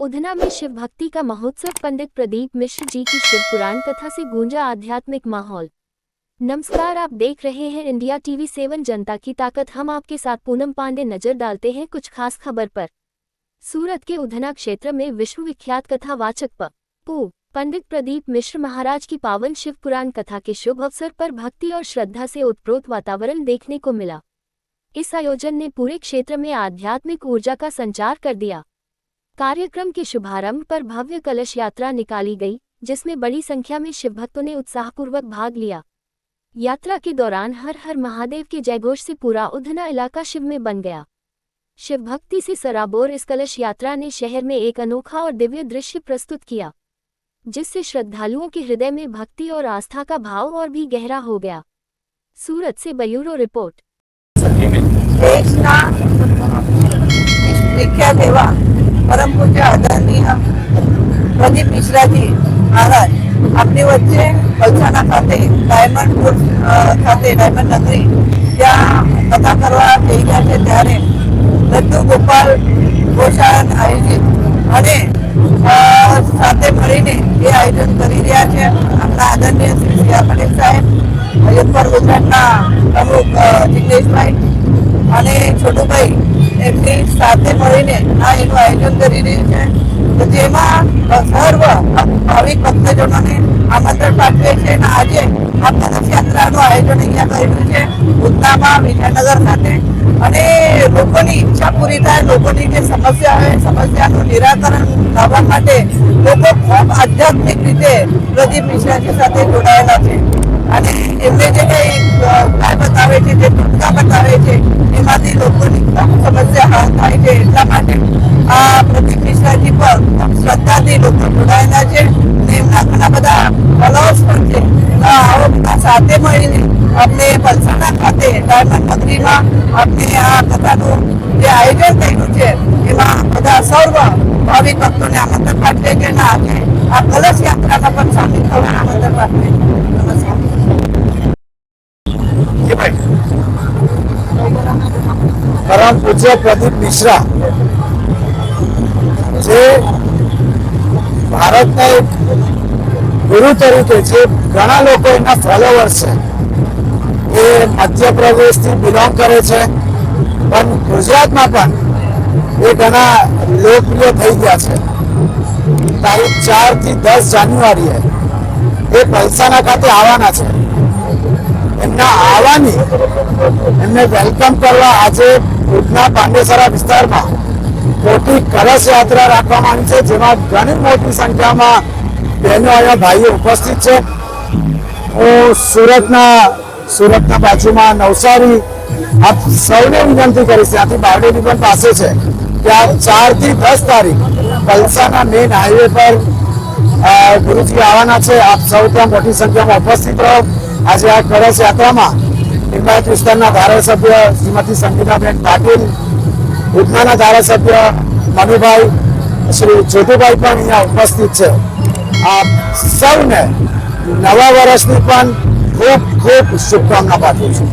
उधना में शिव भक्ति का महोत्सव। पंडित प्रदीप मिश्र जी की शिव पुराण कथा से गूंजा आध्यात्मिक माहौल। नमस्कार, आप देख रहे हैं इंडिया टीवी 7 जनता की ताकत। हम आपके साथ पूनम पांडे नजर डालते हैं कुछ खास खबर पर। सूरत के उधना क्षेत्र में विश्वविख्यात कथावाचक पू पंडित प्रदीप मिश्र महाराज की पावन शिव पुराण कथा के शुभ अवसर पर भक्ति और श्रद्धा से ओतप्रोत वातावरण देखने को मिला। इस आयोजन ने पूरे क्षेत्र में आध्यात्मिक ऊर्जा का संचार कर दिया। कार्यक्रम के शुभारंभ पर भव्य कलश यात्रा निकाली गई, जिसमें बड़ी संख्या में शिवभक्तों ने उत्साहपूर्वक भाग लिया। यात्रा के दौरान हर हर महादेव के जयघोष से पूरा उधना इलाका शिव में बन गया। शिव भक्ति से सराबोर इस कलश यात्रा ने शहर में एक अनोखा और दिव्य दृश्य प्रस्तुत किया, जिससे श्रद्धालुओं के हृदय में भक्ति और आस्था का भाव और भी गहरा हो गया। सूरत से ब्यूरो रिपोर्ट। परम पूज्य आदरणीय प्रदीप मिश्रा जी महाराज अपनी वच्चे वलसाना खाते डायमंड नगरी ત્યાં કથા કરવા જઈ રહ્યા છે, ત્યારે લડ્ડુ ગોપાલ ગોશાળાને આયોજિત અને સાથે મળીને એ આયોજન કરી રહ્યા છે આપણા આદરણીય શ્રી શ્રેયા પટેલ સાહેબ, અયોધ્યા ગુજરાતના પ્રમુખ જિગ્નેશભાઈ અને છોટુભાઈ એમની સાથે મળીને આ એનું આયોજન કરી રહ્યું છે, જેમાં સર્વ ભાવિક ભક્તજનોને આમંત્રણ પાઠવે છે અને આજે આ કલશ યાત્રાનું આયોજન અહીંયા કરેલું છે ઉધનામાં વિજયનગર ખાતે, અને લોકોની ઈચ્છા પૂરી થાય, લોકોની જે સમસ્યા હોય સમસ્યાનું નિરાકરણ લાવવા માટે લોકો ખૂબ આધ્યાત્મિક રીતે પ્રદીપ મિશ્રાજી સાથે જોડાયેલા છે અને એમને જે કંઈ ઉપાય બતાવે છે, જે ટૂટકા બતાવે છે, એમાંથી લોકોની સમસ્યા હલ થાય છે। એટલા માટે આ પ્રદીપ મિશ્રાજી પર શ્રદ્ધાથી લોકો જોડાયેલા છે અને એમના ઘણા બધા ફોલોઅર્સ પણ છે। આવો બધા સાથે મળીને આપણે વલસાડ ખાતે ડાયમંડ નગરીમાં આપણે આ કથાનું જે આયોજન થયું છે એમાં બધા સર્વ ભાવિક ભક્તોને આમંત્રણ પાઠવે છે અને આજે આ કલશ યાત્રામાં પણ સામેલ થવાનું આમંત્રણ પાઠવે છે। નમસ્કાર। परम पूज्य प्रदीप मिश्रा जे भारत एक गुरु तरीके जे घना लोग फॉलोवर्स है, ये मध्य प्रदेश थी बिलोंग करे छे, पण गुजरात में पण ये घना लोकप्रिय थई गया छे। तारीख 4 થી 10 जान्युआरी है ये पलसाना खाते आवाना छे। एमना आवानी एमने वेलकम करवा आज उधना पांडेसरा विस्तार में मोटी कलश यात्रा राखवामां आवी छे, जेमां घणी मोटी संख्या में बहनों अहींया भाईओ उपस्थित है। हूँ सूरतना बाजू में नवसारी आप सौने विनंती करीश, त्याथी बारडोली पण पासे छे कि आ 4 થી 10 तारीख पलसाना मेन हाईवे पर गुरुजी आवाना छे। आप सौ त्यां मोटी संख्या में उपस्थित रहो। आज आ कलश यात्रा में लिंबायत विस्तारना धारासभ्य श्रीमती संगीताबेन पाटील, उधना धारासभ्य मनुभाई, श्री ज्योतिभाई पण अहींया उपस्थित है। आप सौने नवा वर्षनी पण खूब खूब शुभकामना पाठवुं छुं।